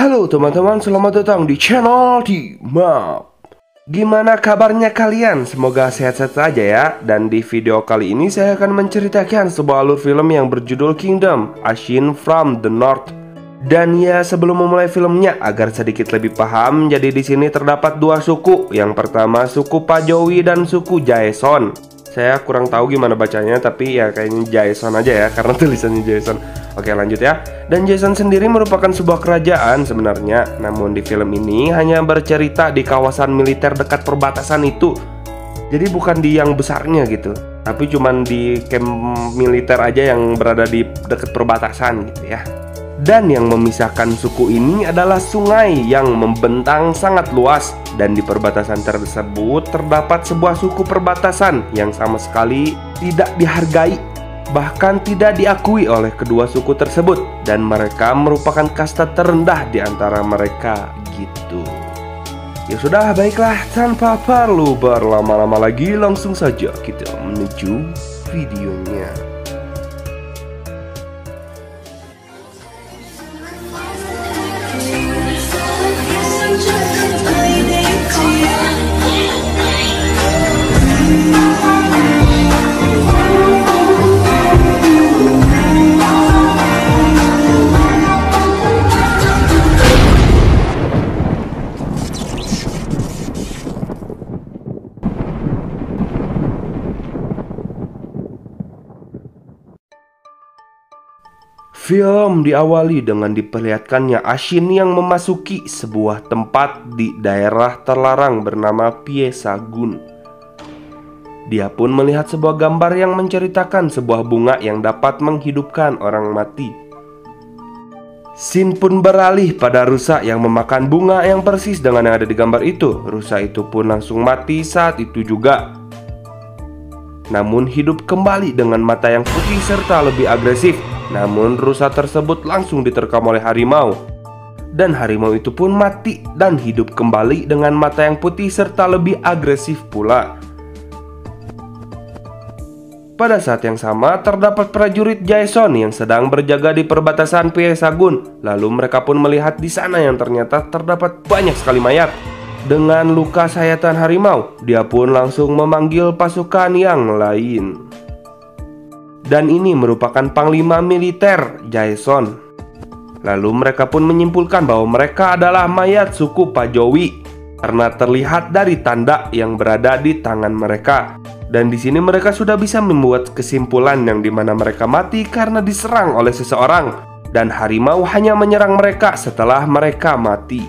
Halo teman-teman, selamat datang di channel Dimap. Gimana kabarnya kalian? Semoga sehat-sehat saja ya. Dan di video kali ini saya akan menceritakan sebuah alur film yang berjudul Kingdom, Ashin from the North. Dan ya, sebelum memulai filmnya, agar sedikit lebih paham, jadi di sini terdapat dua suku. Yang pertama suku Pajowi dan suku Jaeson. Saya kurang tahu gimana bacanya, tapi ya kayaknya Jaeson aja ya, karena tulisannya Jaeson. Oke, lanjut ya. Dan Jaeson sendiri merupakan sebuah kerajaan sebenarnya. Namun di film ini hanya bercerita di kawasan militer dekat perbatasan itu. Jadi bukan di yang besarnya gitu, tapi cuman di camp militer aja yang berada di dekat perbatasan gitu ya. Dan yang memisahkan suku ini adalah sungai yang membentang sangat luas. Dan di perbatasan tersebut terdapat sebuah suku perbatasan yang sama sekali tidak dihargai, bahkan tidak diakui oleh kedua suku tersebut. Dan mereka merupakan kasta terendah di antara mereka gitu. Ya sudah, baiklah, tanpa perlu berlama-lama lagi, langsung saja kita menuju videonya. Film diawali dengan diperlihatkannya Ashin yang memasuki sebuah tempat di daerah terlarang bernama Piesagun. Dia pun melihat sebuah gambar yang menceritakan sebuah bunga yang dapat menghidupkan orang mati. Scene pun beralih pada rusa yang memakan bunga yang persis dengan yang ada di gambar itu. Rusa itu pun langsung mati saat itu juga, namun hidup kembali dengan mata yang putih serta lebih agresif. Namun rusa tersebut langsung diterkam oleh harimau. Dan harimau itu pun mati dan hidup kembali dengan mata yang putih serta lebih agresif pula. Pada saat yang sama terdapat prajurit Jaeson yang sedang berjaga di perbatasan Piesagun. Lalu mereka pun melihat di sana yang ternyata terdapat banyak sekali mayat. Dengan luka sayatan harimau, dia pun langsung memanggil pasukan yang lain. Dan ini merupakan panglima militer Jaeson. Lalu mereka pun menyimpulkan bahwa mereka adalah mayat suku Pajowi karena terlihat dari tanda yang berada di tangan mereka. Dan di sini mereka sudah bisa membuat kesimpulan yang dimana mereka mati karena diserang oleh seseorang, dan harimau hanya menyerang mereka setelah mereka mati.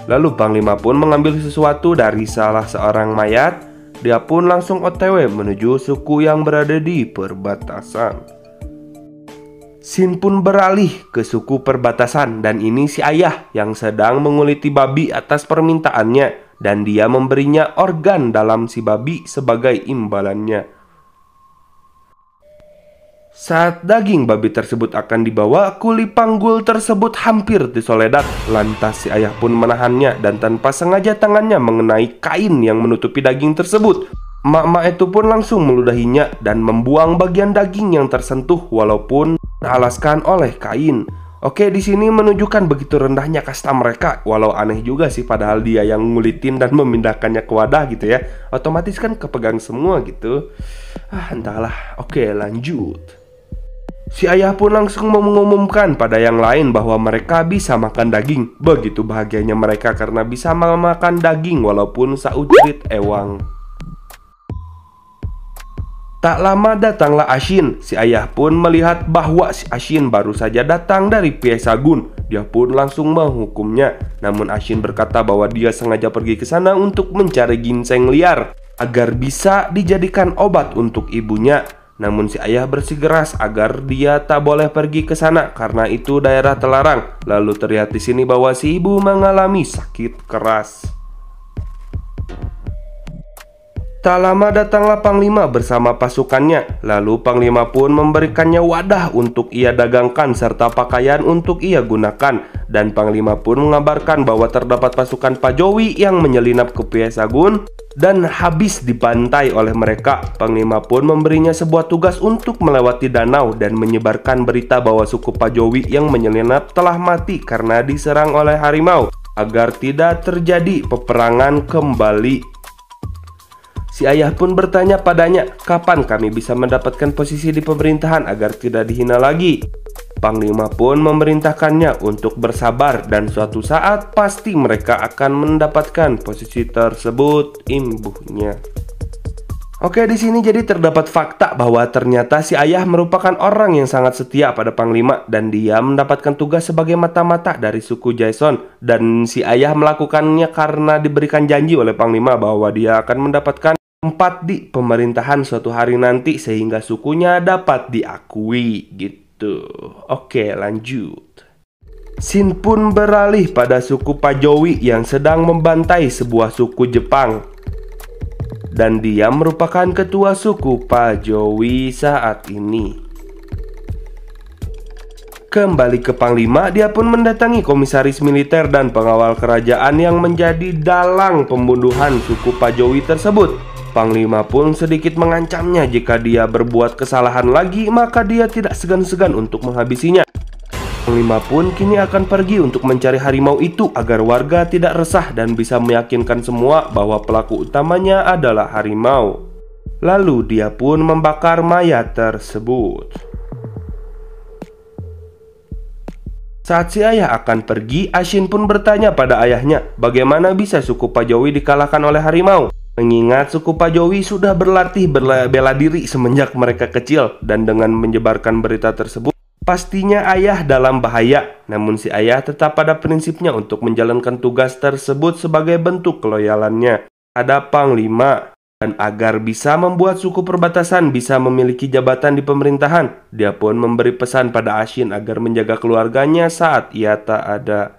Lalu panglima pun mengambil sesuatu dari salah seorang mayat. Dia pun langsung OTW menuju suku yang berada di perbatasan. Scene pun beralih ke suku perbatasan, dan ini si ayah yang sedang menguliti babi atas permintaannya. Dan dia memberinya organ dalam si babi sebagai imbalannya. Saat daging babi tersebut akan dibawa, kuli panggul tersebut hampir disoledak. Lantas si ayah pun menahannya dan tanpa sengaja tangannya mengenai kain yang menutupi daging tersebut. Mak-mak itu pun langsung meludahinya dan membuang bagian daging yang tersentuh walaupun teralaskan oleh kain. Oke, di sini menunjukkan begitu rendahnya kasta mereka. Walau aneh juga sih, padahal dia yang ngulitin dan memindahkannya ke wadah gitu ya. Otomatis kan kepegang semua gitu. Entahlah. Oke, lanjut. Si ayah pun langsung mengumumkan pada yang lain bahwa mereka bisa makan daging. Begitu bahagianya mereka karena bisa memakan daging walaupun saucrit ewang. Tak lama datanglah Ashin. Si ayah pun melihat bahwa si Ashin baru saja datang dari Piesagun. Dia pun langsung menghukumnya. Namun Ashin berkata bahwa dia sengaja pergi ke sana untuk mencari ginseng liar agar bisa dijadikan obat untuk ibunya. Namun si ayah bersikeras agar dia tak boleh pergi ke sana karena itu daerah terlarang. Lalu terlihat di sini bahwa si ibu mengalami sakit keras. Tak lama datanglah panglima bersama pasukannya. Lalu panglima pun memberikannya wadah untuk ia dagangkan serta pakaian untuk ia gunakan. Dan panglima pun mengabarkan bahwa terdapat pasukan Pajowi yang menyelinap ke Piesagun dan habis dibantai oleh mereka. Panglima pun memberinya sebuah tugas untuk melewati danau dan menyebarkan berita bahwa suku Pajowi yang menyelinap telah mati karena diserang oleh harimau, agar tidak terjadi peperangan kembali. Si ayah pun bertanya padanya, kapan kami bisa mendapatkan posisi di pemerintahan agar tidak dihina lagi. Panglima pun memerintahkannya untuk bersabar dan suatu saat pasti mereka akan mendapatkan posisi tersebut, imbuhnya. Oke, di sini jadi terdapat fakta bahwa ternyata si ayah merupakan orang yang sangat setia pada Panglima dan dia mendapatkan tugas sebagai mata-mata dari suku Jason, dan si ayah melakukannya karena diberikan janji oleh Panglima bahwa dia akan mendapatkan tempat di pemerintahan suatu hari nanti sehingga sukunya dapat diakui gitu. Oke, lanjut. Scene pun beralih pada suku Pajowi yang sedang membantai sebuah suku Jepang, dan dia merupakan ketua suku Pajowi saat ini. Kembali ke Panglima, dia pun mendatangi komisaris militer dan pengawal kerajaan yang menjadi dalang pembunuhan suku Pajowi tersebut. Panglima pun sedikit mengancamnya jika dia berbuat kesalahan lagi, maka dia tidak segan-segan untuk menghabisinya. Panglima pun kini akan pergi untuk mencari harimau itu agar warga tidak resah dan bisa meyakinkan semua bahwa pelaku utamanya adalah harimau. Lalu dia pun membakar mayat tersebut. Saat si ayah akan pergi, Ashin pun bertanya pada ayahnya, bagaimana bisa suku Pajowi dikalahkan oleh harimau? Mengingat suku Pajowi sudah berlatih bela diri semenjak mereka kecil, dan dengan menyebarkan berita tersebut, pastinya ayah dalam bahaya. Namun si ayah tetap pada prinsipnya untuk menjalankan tugas tersebut sebagai bentuk keloyalannya ada Panglima. Dan agar bisa membuat suku perbatasan bisa memiliki jabatan di pemerintahan, dia pun memberi pesan pada Ashin agar menjaga keluarganya saat ia tak ada.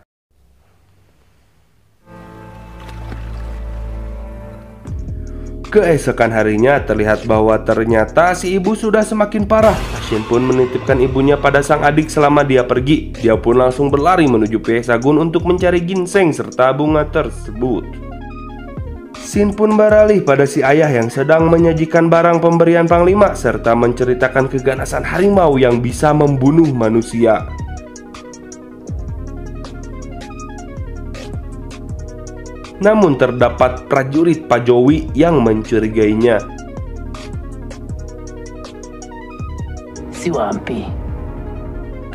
Keesokan harinya terlihat bahwa ternyata si ibu sudah semakin parah. Ashin pun menitipkan ibunya pada sang adik selama dia pergi. Dia pun langsung berlari menuju Piesagun untuk mencari ginseng serta bunga tersebut. Scene pun beralih pada si ayah yang sedang menyajikan barang pemberian Panglima serta menceritakan keganasan harimau yang bisa membunuh manusia. Namun terdapat prajurit Pajowi yang mencurigainya.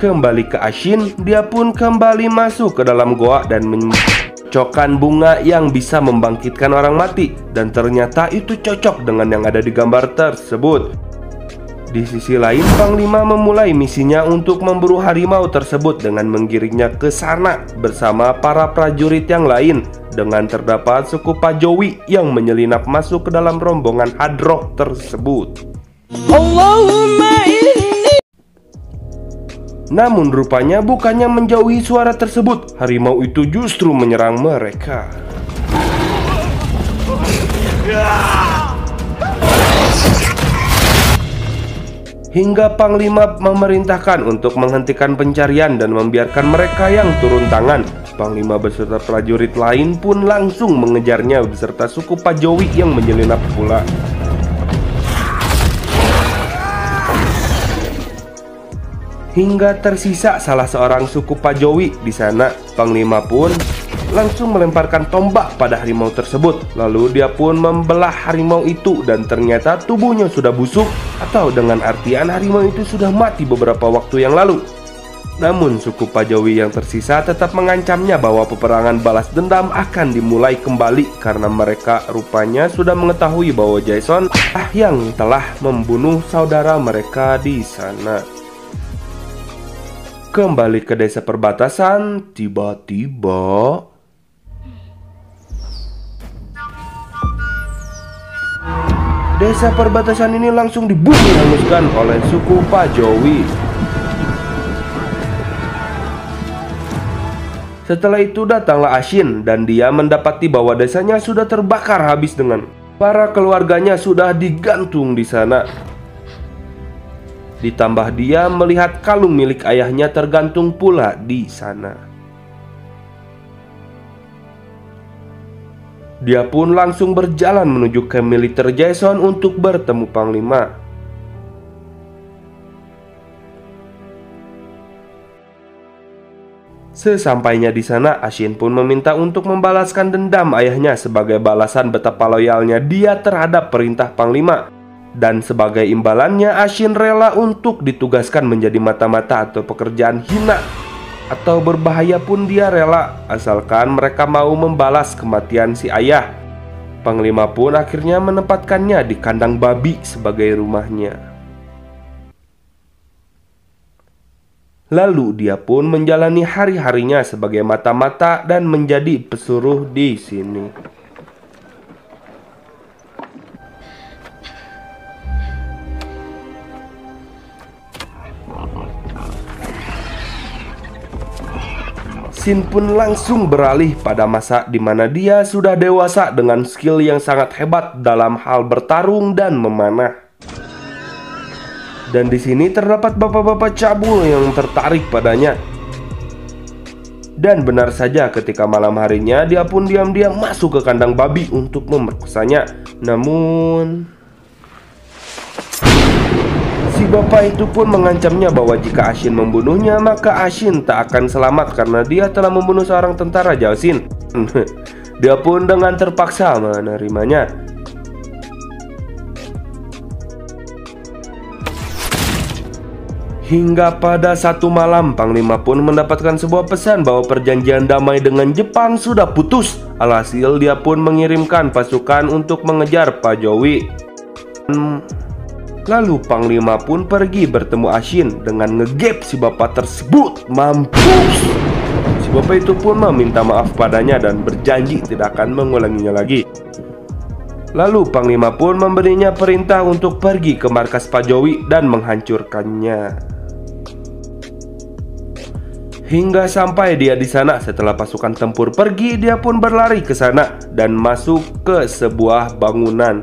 Kembali ke Ashin, dia pun kembali masuk ke dalam goa dan mencokkan bunga yang bisa membangkitkan orang mati. Dan ternyata itu cocok dengan yang ada di gambar tersebut. Di sisi lain, Panglima memulai misinya untuk memburu harimau tersebut dengan menggiringnya ke sana bersama para prajurit yang lain. Dengan terdapat suku Pajowi yang menyelinap masuk ke dalam rombongan hadroh tersebut. Namun rupanya bukannya menjauhi suara tersebut, harimau itu justru menyerang mereka. Hingga Panglima memerintahkan untuk menghentikan pencarian dan membiarkan mereka yang turun tangan. Panglima beserta prajurit lain pun langsung mengejarnya beserta suku Pajowi yang menyelinap pula. Hingga tersisa salah seorang suku Pajowi di sana. Panglima pun langsung melemparkan tombak pada harimau tersebut. Lalu dia pun membelah harimau itu dan ternyata tubuhnya sudah busuk, atau dengan artian harimau itu sudah mati beberapa waktu yang lalu. Namun suku Pajowi yang tersisa tetap mengancamnya bahwa peperangan balas dendam akan dimulai kembali karena mereka rupanya sudah mengetahui bahwa Jason yang telah membunuh saudara mereka di sana. Kembali ke desa perbatasan, tiba-tiba desa perbatasan ini langsung dibunuh hanguskan oleh suku Pajowi. Setelah itu datanglah Ashin dan dia mendapati bahwa desanya sudah terbakar habis dengan para keluarganya sudah digantung di sana. Ditambah dia melihat kalung milik ayahnya tergantung pula di sana. Dia pun langsung berjalan menuju ke militer Jason untuk bertemu Panglima. Sesampainya di sana, Ashin pun meminta untuk membalaskan dendam ayahnya sebagai balasan betapa loyalnya dia terhadap perintah Panglima. Dan sebagai imbalannya, Ashin rela untuk ditugaskan menjadi mata-mata atau pekerjaan hina atau berbahaya pun dia rela, asalkan mereka mau membalas kematian si ayah. Panglima pun akhirnya menempatkannya di kandang babi sebagai rumahnya. Lalu dia pun menjalani hari-harinya sebagai mata-mata dan menjadi pesuruh di sini. Shin pun langsung beralih pada masa di mana dia sudah dewasa dengan skill yang sangat hebat dalam hal bertarung dan memanah. Dan di sini terdapat bapak-bapak cabul yang tertarik padanya. Dan benar saja, ketika malam harinya dia pun diam-diam masuk ke kandang babi untuk memerkosanya. Namun si bapak itu pun mengancamnya bahwa jika Ashin membunuhnya, maka Ashin tak akan selamat karena dia telah membunuh seorang tentara Jason. Dia pun dengan terpaksa menerimanya. Hingga pada satu malam, Panglima pun mendapatkan sebuah pesan bahwa perjanjian damai dengan Jepang sudah putus. Alhasil dia pun mengirimkan pasukan untuk mengejar Pak Jowi. Lalu Panglima pun pergi bertemu Ashin dengan ngegap si bapak tersebut. Mampus! Si bapak itu pun meminta maaf padanya dan berjanji tidak akan mengulanginya lagi. Lalu Panglima pun memberinya perintah untuk pergi ke markas Pak Jowi dan menghancurkannya. Hingga sampai dia di sana, setelah pasukan tempur pergi, dia pun berlari ke sana dan masuk ke sebuah bangunan.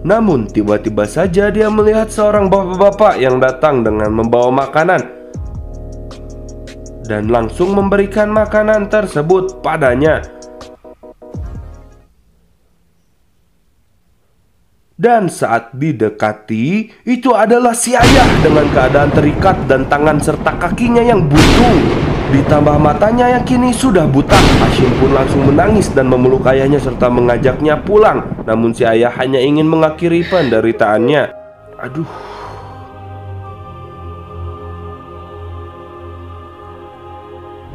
Namun tiba-tiba saja dia melihat seorang bapak-bapak yang datang dengan membawa makanan dan langsung memberikan makanan tersebut padanya. Dan saat didekati, itu adalah si ayah dengan keadaan terikat dan tangan serta kakinya yang buntu. Ditambah matanya yang kini sudah buta. Ashin pun langsung menangis dan memeluk ayahnya serta mengajaknya pulang. Namun si ayah hanya ingin mengakhiri penderitaannya. Aduh.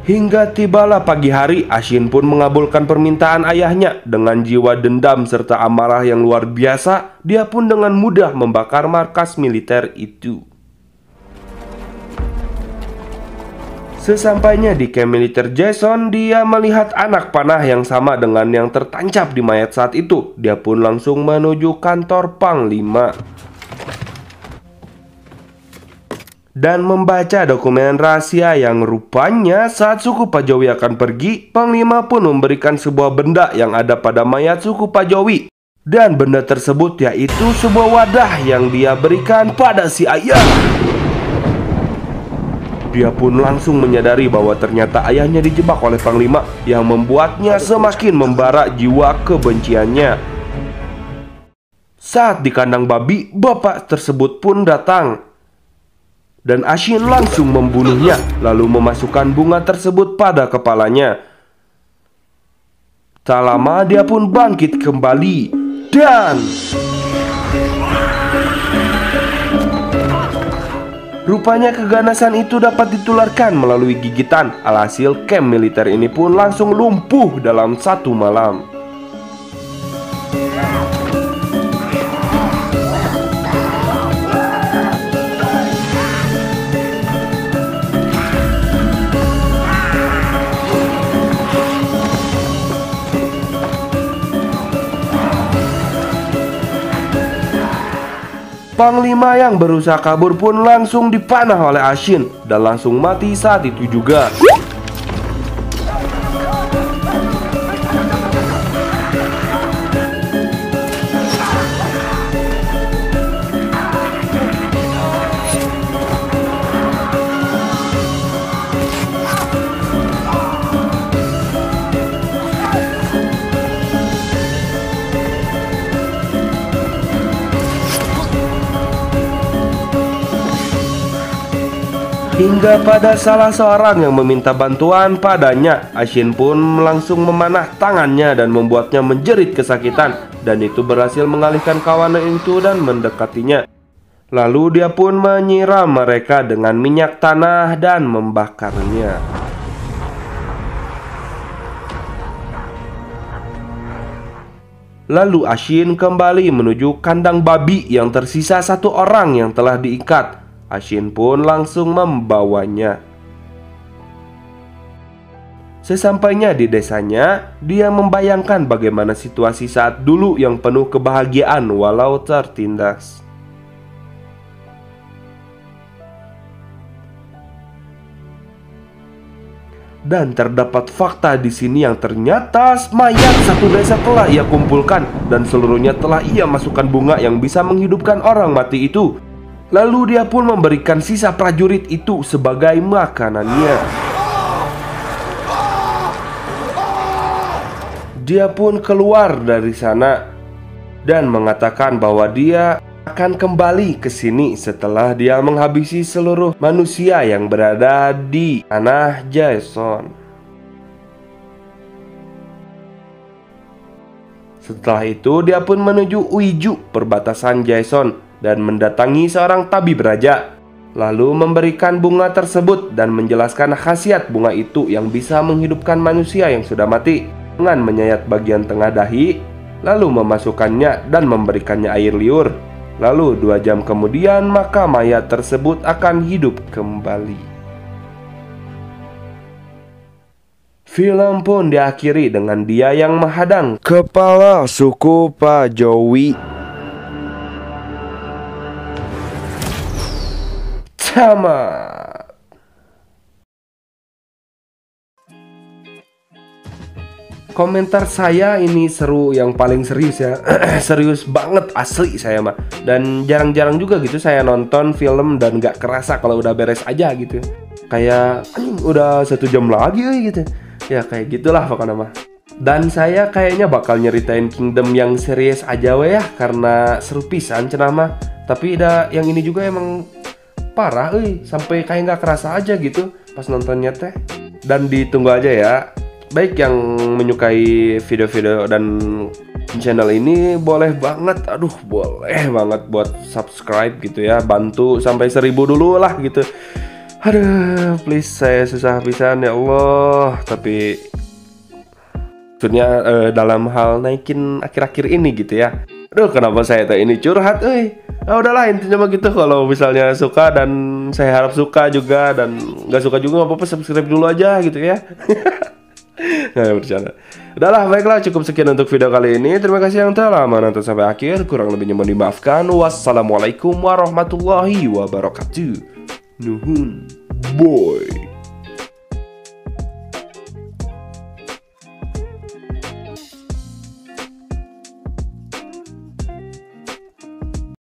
Hingga tibalah pagi hari, Ashin pun mengabulkan permintaan ayahnya. Dengan jiwa dendam serta amarah yang luar biasa, dia pun dengan mudah membakar markas militer itu. Sesampainya di camp militer Jason, dia melihat anak panah yang sama dengan yang tertancap di mayat saat itu. Dia pun langsung menuju kantor Panglima dan membaca dokumen rahasia yang rupanya saat suku Pak Jowi akan pergi, Panglima pun memberikan sebuah benda yang ada pada mayat suku Pak Jowi. Dan benda tersebut yaitu sebuah wadah yang dia berikan pada si ayah. Dia pun langsung menyadari bahwa ternyata ayahnya dijebak oleh Panglima, yang membuatnya semakin membara jiwa kebenciannya. Saat di kandang babi, bapak tersebut pun datang dan Ashin langsung membunuhnya, lalu memasukkan bunga tersebut pada kepalanya. Tak lama dia pun bangkit kembali dan rupanya keganasan itu dapat ditularkan melalui gigitan. Alhasil camp militer ini pun langsung lumpuh dalam satu malam. Panglima yang berusaha kabur pun langsung dipanah oleh Ashin dan langsung mati saat itu juga. Hingga pada salah seorang yang meminta bantuan padanya, Ashin pun langsung memanah tangannya dan membuatnya menjerit kesakitan. Dan itu berhasil mengalihkan kawannya itu dan mendekatinya. Lalu dia pun menyiram mereka dengan minyak tanah dan membakarnya. Lalu Ashin kembali menuju kandang babi yang tersisa satu orang yang telah diikat. Ashin pun langsung membawanya. Sesampainya di desanya, dia membayangkan bagaimana situasi saat dulu yang penuh kebahagiaan walau tertindas. Dan terdapat fakta di sini yang ternyata mayat satu desa telah ia kumpulkan dan seluruhnya telah ia masukkan bunga yang bisa menghidupkan orang mati itu. Lalu dia pun memberikan sisa prajurit itu sebagai makanannya. Dia pun keluar dari sana dan mengatakan bahwa dia akan kembali ke sini setelah dia menghabisi seluruh manusia yang berada di tanah Jason. Setelah itu dia pun menuju Uiju, perbatasan Jason, dan mendatangi seorang tabib raja. Lalu memberikan bunga tersebut dan menjelaskan khasiat bunga itu yang bisa menghidupkan manusia yang sudah mati dengan menyayat bagian tengah dahi, lalu memasukkannya dan memberikannya air liur. Lalu 2 jam kemudian maka mayat tersebut akan hidup kembali. Film pun diakhiri dengan dia yang menghadang kepala suku Pajowi. Tamat. Komentar saya ini seru, yang paling serius ya. Serius banget asli saya mah. Dan jarang-jarang juga gitu saya nonton film dan gak kerasa kalau udah beres aja gitu. Kayak udah 1 jam lagi gitu. Ya kayak gitulah pokoknya mah. Dan saya kayaknya bakal nyeritain Kingdom yang serius aja weh ya, karena seru pisan cenah mah. Tapi yang ini juga emang parah sampai kayak gak kerasa aja gitu pas nontonnya teh. Dan ditunggu aja ya. Baik yang menyukai video-video dan channel ini boleh banget, boleh banget buat subscribe gitu ya. Bantu sampai 1000 dulu lah gitu. Aduh, please, saya susah pisan ya Allah. Tapi maksudnya dalam hal naikin akhir-akhir ini gitu ya. Aduh, kenapa saya ini curhat udahlah, intinya mah gitu. Kalau misalnya suka dan saya harap suka juga, dan gak suka juga gak apa-apa, subscribe dulu aja gitu ya. Nggak bercanda. Udahlah, baiklah, cukup sekian untuk video kali ini. Terima kasih yang telah menonton sampai akhir. Kurang lebihnya mohon dimaafkan. Wassalamualaikum warahmatullahi wabarakatuh. Nuhun, boy.